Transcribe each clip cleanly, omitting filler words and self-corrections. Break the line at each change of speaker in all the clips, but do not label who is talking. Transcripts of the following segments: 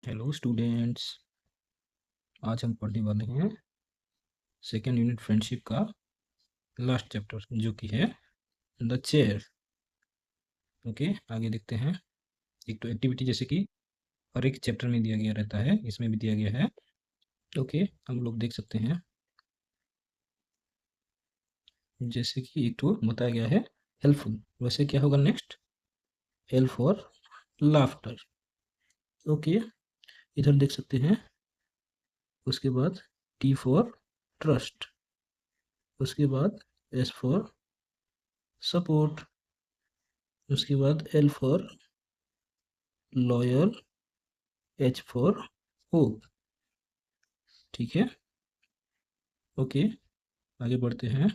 Hello students, आज हम पढ़ने वाले हैं सेकेंड यूनिट फ्रेंडशिप का लास्ट चैप्टर जो कि है द चेयर। ओके, आगे देखते हैं। एक तो एक्टिविटी जैसे कि हर एक चैप्टर में दिया गया रहता है, इसमें भी दिया गया है। ओके, हम लोग देख सकते हैं जैसे कि एक तो बताया गया है हेल्पफुल, वैसे क्या होगा next? L for laughter. Okay, इधर देख सकते हैं। उसके बाद टी फॉर ट्रस्ट, उसके बाद एस फॉर सपोर्ट, उसके बाद L for loyal, H for hope. ठीक है, ओके, आगे बढ़ते हैं।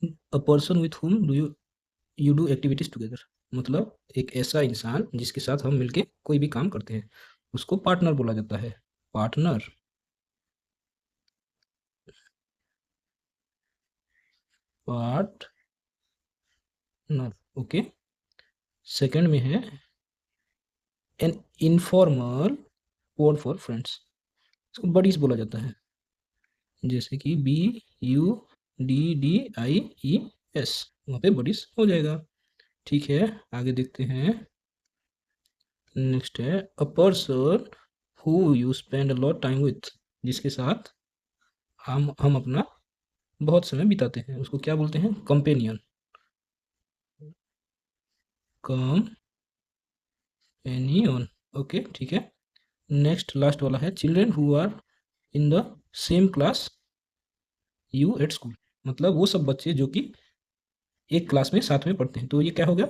A person with whom do you do activities together, मतलब एक ऐसा इंसान जिसके साथ हम मिलके कोई भी काम करते हैं उसको पार्टनर बोला जाता है। Partner, partner. ओके, सेकंड में है an informal word for friends, इसको बडीज बोला जाता है, जैसे कि BUDDIES, वहाँ पे बडीज हो जाएगा। ठीक है, आगे देखते हैं। नेक्स्ट है a person who you spend a lot time with, जिसके साथ हम अपना बहुत समय बिताते हैं उसको क्या बोलते हैं? कंपेनियन। कंपेनियन, ओके, ठीक है। नेक्स्ट लास्ट वाला है children who are in the same class you at school, मतलब वो सब बच्चे जो कि एक क्लास में साथ में पढ़ते हैं, तो ये क्या हो गया?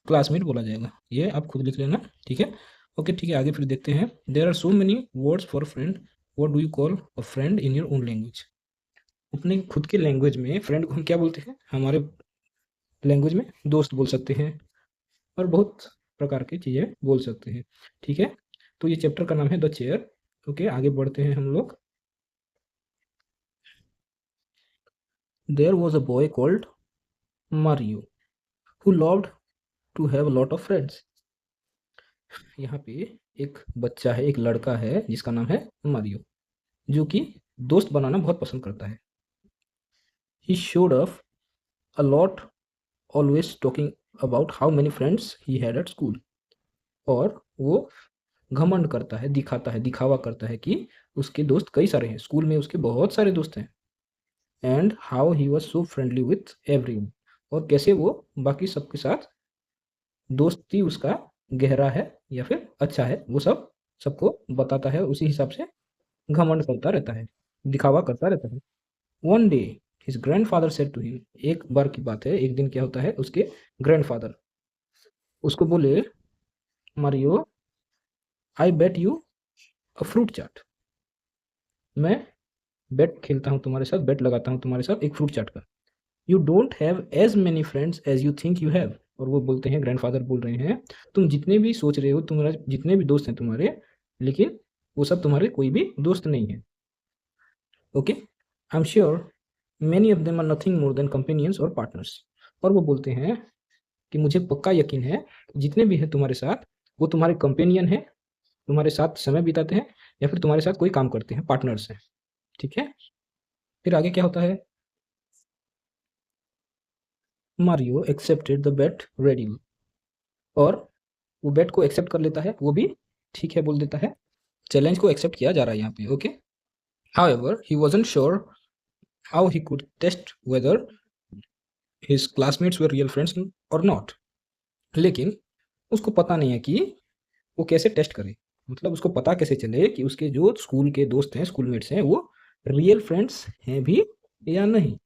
क्लासमेट बोला जाएगा। ये आप खुद लिख लेना, ठीक है। ओके, ठीक है, आगे फिर देखते हैं। There are so many words for friend, what do you call a friend in your own language, अपने खुद के लैंग्वेज में फ्रेंड को हम क्या बोलते हैं? हमारे लैंग्वेज में दोस्त बोल सकते हैं और बहुत प्रकार की चीज़ें बोल सकते हैं। ठीक है, तो ये चैप्टर का नाम है द चेयर। ओके, आगे बढ़ते हैं हम लोग। There was a boy called Mario who loved to have a lot of friends, यहाँ पे एक बच्चा है, एक लड़का है जिसका नाम है मारियो, जो कि दोस्त बनाना बहुत पसंद करता है। He showed of a lot, always talking about how many friends he had at school, और वो घमंड करता है, दिखाता है, दिखावा करता है कि उसके दोस्त कई सारे हैं, स्कूल में उसके बहुत सारे दोस्त हैं। And how he was so friendly with everyone, और कैसे वो बाकी सबके साथ दोस्ती उसका गहरा है या फिर अच्छा है, वो सब सबको बताता है, उसी हिसाब से घमंड करता रहता है, दिखावा करता रहता है। One day his grandfather said to him, एक बार की बात है, एक दिन क्या होता है, उसके ग्रैंडफादर उसको बोले, Mario, I bet you a fruit chaat, मैं बेट खेलता हूँ तुम्हारे साथ, बेट लगाता हूँ तुम्हारे साथ एक फ्रूट चाट का। You don't have as many friends as you think you have, और वो बोलते हैं, ग्रैंडफादर बोल रहे हैं, तुम जितने भी सोच रहे हो, तुम्हारा जितने भी दोस्त हैं तुम्हारे, लेकिन वो सब तुम्हारे कोई भी दोस्त नहीं है। Okay, I am sure many of them are nothing more than companions और पार्टनर्स, और वो बोलते हैं कि मुझे पक्का यकीन है जितने भी हैं तुम्हारे साथ वो तुम्हारे कंपेनियन है, तुम्हारे साथ समय बिताते हैं या फिर तुम्हारे साथ कोई काम करते हैं, पार्टनर्स हैं। ठीक है, फिर आगे क्या होता है? Mario accepted the bet ready, और वो बेट को एक्सेप्ट कर लेता है, वो भी ठीक है बोल देता है, चैलेंज को एक्सेप्ट किया जा रहा है यहाँ पे। Okay, however he wasn't sure how he could test whether his classmates were real friends और नॉट, लेकिन उसको पता नहीं है कि वो कैसे टेस्ट करे, मतलब उसको पता कैसे चले कि उसके जो स्कूल के दोस्त हैं, स्कूलमेट्स हैं, वो रियल फ्रेंड्स हैं भी या नहीं।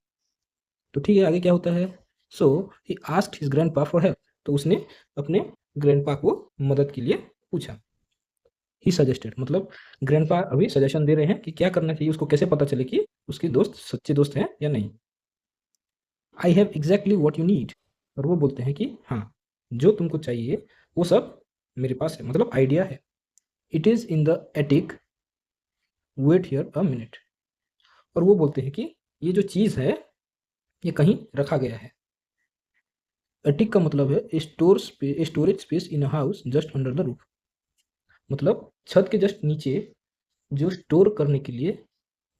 तो ठीक है, आगे क्या होता है? So he asked his grandpa for help, तो उसने अपने ग्रैंडपा को मदद के लिए पूछा। ही सजेस्टेड, मतलब ग्रैंडपा अभी सजेशन दे रहे हैं कि क्या करना चाहिए, उसको कैसे पता चले कि उसके दोस्त सच्चे दोस्त हैं या नहीं। I have exactly what you need, और वो बोलते हैं कि हाँ, जो तुमको चाहिए वो सब मेरे पास है, मतलब आइडिया है। It is in the attic, wait here a minute, और वो बोलते हैं कि ये जो चीज़ है ये कहीं रखा गया है। एटिक का मतलब है storage space in a house just under the roof. मतलब छत के जस्ट नीचे जो स्टोर करने के लिए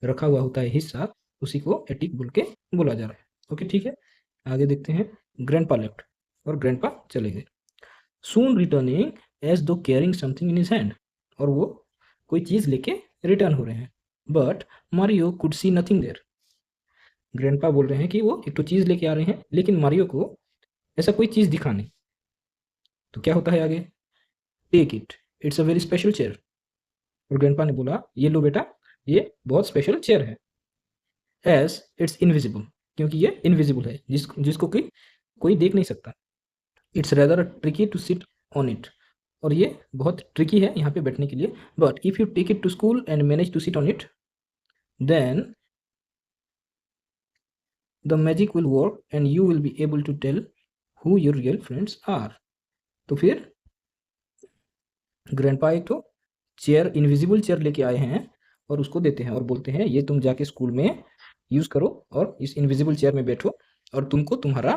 रखा हुआ होता है हिस्सा, उसी को एटिक बोल के बोला जा रहा है। ओके, ठीक है। आगे देखते हैं। ग्रैंडपा लेफ्ट, और ग्रैंडपा चले गए। Soon returning as though carrying something in his hand, और वो कोई चीज लेके रिटर्न हो रहे हैं। But Mario could see nothing there. Grandpa बोल रहे हैं कि वो एक तो चीज लेके आ रहे हैं, लेकिन मारियो को ऐसा कोई चीज दिखा नहीं। तो क्या होता है आगे? Take it, it's a very special chair. और ग्रैंडपा ने बोला, ये लो बेटा, ये बहुत स्पेशल चेयर है। एज इट्स इनविजिबल, क्योंकि ये इनविजिबल है, जिसको कोई देख नहीं सकता। It's rather tricky to sit on it, और ये बहुत ट्रिकी है यहाँ पे बैठने के लिए। But if you take it to school and manage to sit on it, then the magic will work and you will be able to tell who your real friends are. तो फिर grandpa एक तो chair, invisible chair लेके आए हैं, और उसको देते हैं और बोलते हैं ये तुम जाके स्कूल में यूज करो और इस इनविजिबल चेयर में बैठो, और तुमको तुम्हारा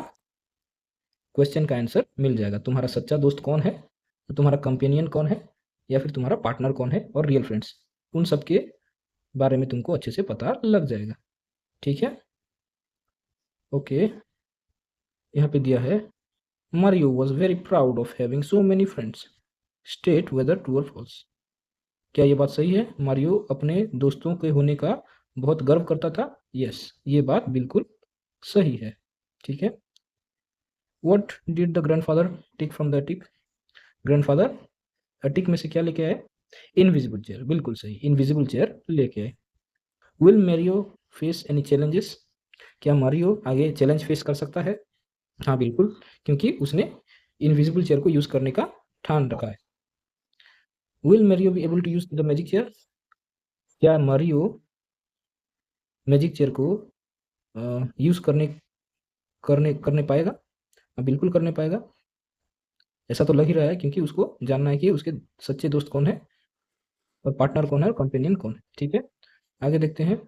क्वेश्चन का आंसर मिल जाएगा। तुम्हारा सच्चा दोस्त कौन है, तुम्हारा कंपेनियन कौन है, या फिर तुम्हारा पार्टनर कौन है, और रियल फ्रेंड्स, उन सब के बारे में तुमको अच्छे से पता लग जाएगा। ठीक है, ओके। यहाँ पे दिया है, Mario was very proud of having so many friends, state whether true और फॉल्स। क्या ये बात सही है? मारियो अपने दोस्तों के होने का बहुत गर्व करता था। यस, ये बात बिल्कुल सही है। ठीक है। What did the grandfather take from the attic? Grandfather attic में से क्या लेके आए? इनविजिबल चेयर, बिल्कुल सही, इनविजिबल चेयर लेके आए। Will Mario face any challenges? क्या मारियो आगे चैलेंज फेस कर सकता है? हाँ बिल्कुल, क्योंकि उसने इनविजिबल चेयर को यूज करने का ठान रखा है। Will Mario be able to use the magic chair? क्या मारियो मैजिक चेयर को यूज करने पाएगा? हाँ, बिल्कुल करने पाएगा। ऐसा तो लग ही रहा है, क्योंकि उसको जानना है कि उसके सच्चे दोस्त कौन है, और पार्टनर कौन है, और कंपेनियन कौन है। ठीक है, आगे देखते हैं।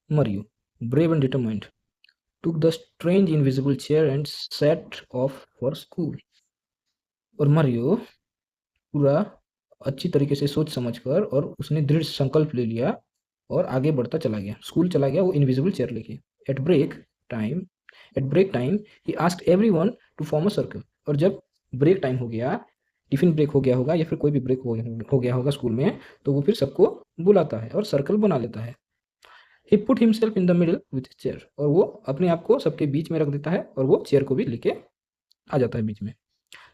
Mario, brave and determined, took the strange invisible chair and set off for school। और मारियो पूरा अच्छी तरीके से सोच समझकर, और उसने दृढ़ संकल्प ले लिया और आगे बढ़ता चला गया, स्कूल चला गया वो इनविजिबल चेयर लेके। At break time at break time he asked everyone to form a circle. और जब ब्रेक टाइम हो गया, टिफिन ब्रेक हो गया होगा, या फिर कोई भी ब्रेक हो गया होगा स्कूल में, तो वो फिर सबको बुलाता है और सर्कल बना लेता है। He put himself in the middle with chair, और वो अपने आप को सबके बीच में रख देता है, और वो चेयर को भी लेके आ जाता है बीच में।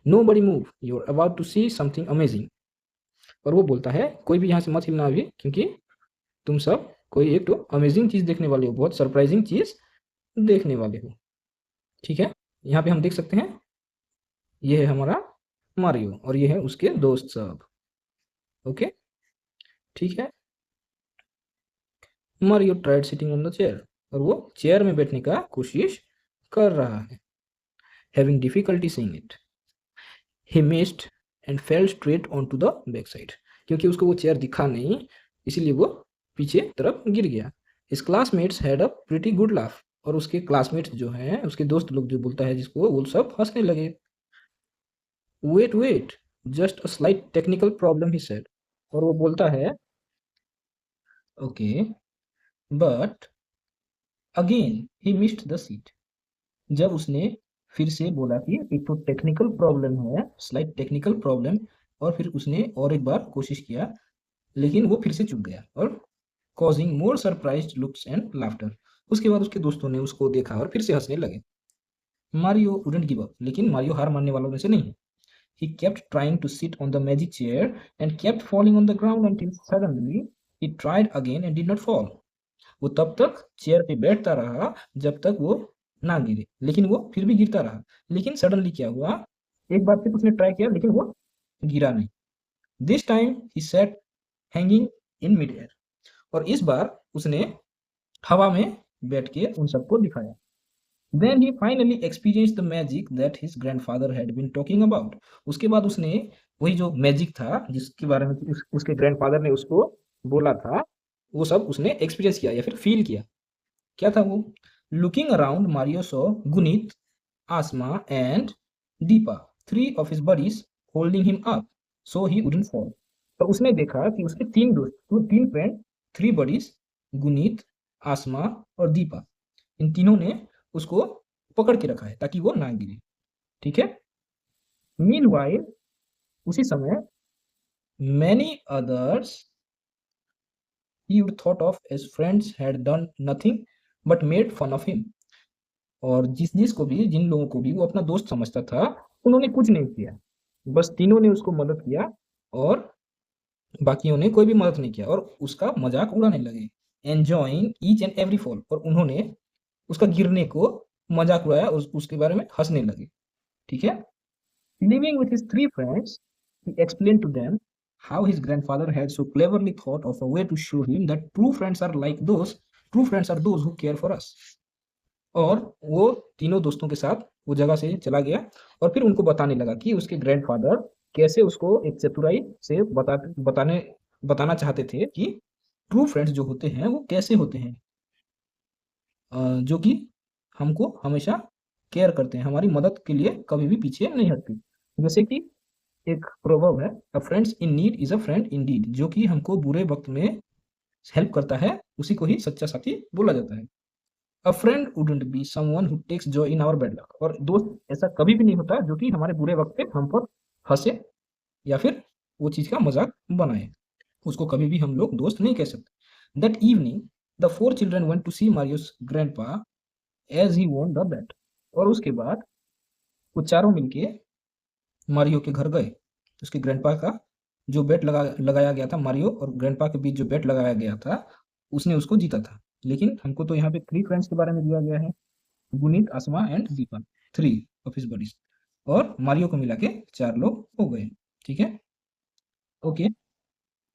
Nobody move, you are about to see something amazing. और वो बोलता है कोई भी यहाँ से मत हिलना अभी, क्योंकि तुम सब कोई एक तो अमेजिंग चीज देखने वाले हो, बहुत सरप्राइजिंग चीज देखने वाले हो। ठीक है, यहाँ पे हम देख सकते हैं, ये है हमारा मारियो, और ये है उसके दोस्त सब। ओके, ठीक है। Mario tried sitting on the chair, और वो चेयर में बैठने का कोशिश कर रहा है। Having difficulty seeing it, he missed and fell straight on to the back side. क्योंकि उसको वो चेयर दिखा नहीं, इसीलिए वो पीछे तरफ गिर गया। His classmates had a pretty good laugh, और उसके क्लासमेट्स जो हैं, उसके दोस्त लोग जो बोलता है जिसको, वो सब हंसने लगे। Wait just a slight technical problem he said. और वो बोलता है okay, but again he missed the seat. जब उसने फिर से बोला कि एक तो टेक्निकल प्रॉब्लम है, स्लाइट टेक्निकल प्रॉब्लम, और फिर उसने और एक बार कोशिश किया, लेकिन वो फिर से चूक गया, और causing more surprised looks and laughter. उसके बाद उसके दोस्तों ने उसको देखा और फिर से हंसने लगे। मारियो वुडंट गिव अप, लेकिन मारियो हार मानने वालों में से नहीं। He kept trying to sit on the magic chair and kept falling on the ground until suddenly he tried again and did not fall। वो तब तक चेयर पे बैठता रहा जब तक वो ना गिरे, लेकिन वो फिर भी गिरता रहा। लेकिन सडनली क्या हुआ, एक बार फिर उसने ट्राई किया, लेकिन वो गिरा नहीं। This time he sat hanging in mid air, और इस बार उसने हवा में बैठ के उन सबको दिखाया। Then he finally experienced the magic that his grandfather had been talking about। उसके बाद उसने वही जो मैजिक था जिसके बारे में उसके ग्रैंडफादर ने उसको बोला था, वो सब उसने एक्सपीरियंस किया या फिर फील किया। क्या था वो? Looking around Mario saw Guneet Asma and Deepa, three of his buddies holding him up so he wouldn't fall. तो उसने देखा कि उसके तीन दोस्त, तो तीन friend, three buddies, Guneet, Aasma और दीपा, इन तीनों ने उसको पकड़ के रखा है ताकि वो ना गिरे। ठीक है। मीनवाइल, उसी समय, many others he would thought of as friends had done nothing but made fun of him. और जिसको भी, जिन लोगों को भी वो अपना दोस्त समझता था, उन्होंने कुछ नहीं किया, बस तीनों ने उसको मदद किया और बाकियों ने कोई भी मदद नहीं किया और उसका मजाक उड़ाने लगे। Enjoying each and every fall, और उन्होंने उसका गिरने को मजाक उड़ाया और उसके बारे में हंसने लगे। ठीक है। Living with his three friends, he explained to them how his grandfather had so cleverly thought of a way to show him that true friends are those who care for us. और वो तीनों दोस्तों के साथ वो जगह से चला गया और फिर उनको बताने लगा कि उसके ग्रैंडफादर कैसे उसको एक चतुराई से बताना चाहते थे कि ट्रू फ्रेंड्स जो होते हैं वो कैसे होते हैं, जो कि हमको हमेशा केयर करते हैं, हमारी मदद के लिए कभी भी पीछे नहीं हटते। जैसे कि एक प्रोवर्ब है, a friends in need is a friend in deed, जो कि हमको बुरे वक्त में हेल्प करता है, उसी को ही सच्चा साथी बोला जाता है। A friend wouldn't be someone who takes joy in our bad luck, और दोस्त ऐसा कभी भी नहीं होता जो कि हमारे बुरे वक्त पे हम पर हंसे या फिर वो चीज का मजाक बनाए, उसको कभी भी हम लोग दोस्त नहीं कह सकते। That evening the four children went to see Mario's grandpa as he won the bet, और उसके बाद वो चारों मिलके मारियो के घर गए। उसके ग्रैंडपा का जो बेट लगाया गया था, मारियो और ग्रैंडपा के बीच जो बेट लगाया गया था, उसने उसको जीता था। लेकिन हमको तो यहाँ पे थ्री फ्रेंड्स के बारे में दिया गया है, Guneet, Aasma and Deepa, three of his buddies, और मारियो को मिला के चार लोग हो गए। ठीक है। Okay.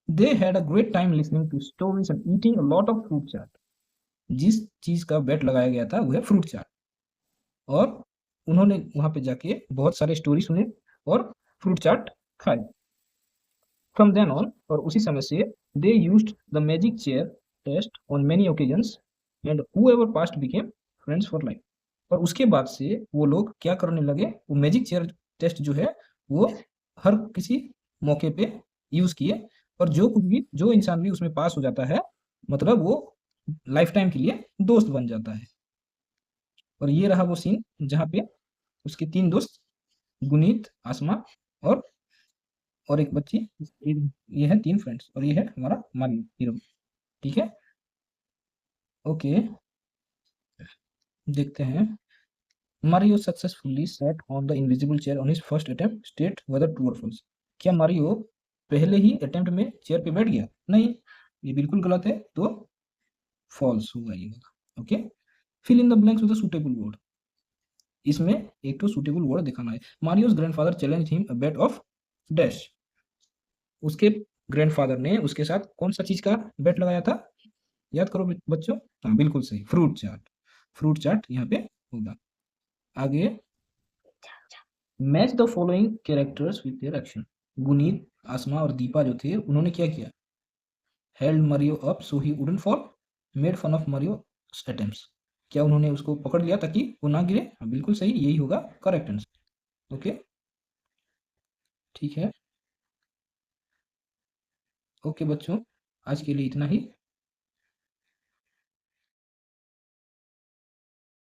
They had a great time listening to stories and eating a lot of fruit chaat. जिस चीज का बेट लगाया गया था वो है फ्रूट चाट, और उन्होंने वहां पे जाके बहुत सारे स्टोरी सुने और फ्रूट चाट खाए। फ्रॉम देन ऑन, और उसी समय से, they used the magic chair test on many occasions and whoever passed became friends for life. और उसके बाद से वो लोग क्या करने लगे, वो मैजिक चेयर टेस्ट जो है वो हर किसी मौके पे यूज किए, और जो कुछ भी, जो इंसान भी उसमें पास हो जाता है, मतलब वो लाइफ टाइम के लिए दोस्त बन जाता है। और ये रहा वो सीन जहाँ पे उसके तीन दोस्त, गुनीत, आसमा और एक बच्ची, ये है तीन फ्रेंड्स, और ये है हमारा मारियो हीरो। ठीक है। ओके, देखते हैं। Mario successfully sat on the invisible chair on his first attempt, state whether true और फॉल्स। क्या मारियो पहले ही अटेम्प्ट में चेयर पे बैठ गया? नहीं, ये बिल्कुल गलत है, तो फॉल्स होगा ये वाला। Okay. Fill in the blanks with a suitable word, इसमें एक तो सूटेबल वर्ड दिखाना है। Mario's grandfather challenge him a bet of dash, उसके ग्रैंडफादर ने उसके साथ कौन सा चीज का बेट लगाया था? याद करो बच्चों। हाँ, बिल्कुल सही, फ्रूट चाट। फ्रूट चाट यहाँ पे होगा। आगे, match the following characters with their action. Guneet, Aasma और दीपा जो थे, उन्होंने क्या किया? Held Mario up so he wouldn't fall, made fun of Mario attempts. क्या उन्होंने उसको पकड़ लिया ताकि वो ना गिरे? हाँ, बिल्कुल सही, यही होगा करेक्ट आंसर। ओके। ठीक है। ओके बच्चों, आज के लिए इतना ही।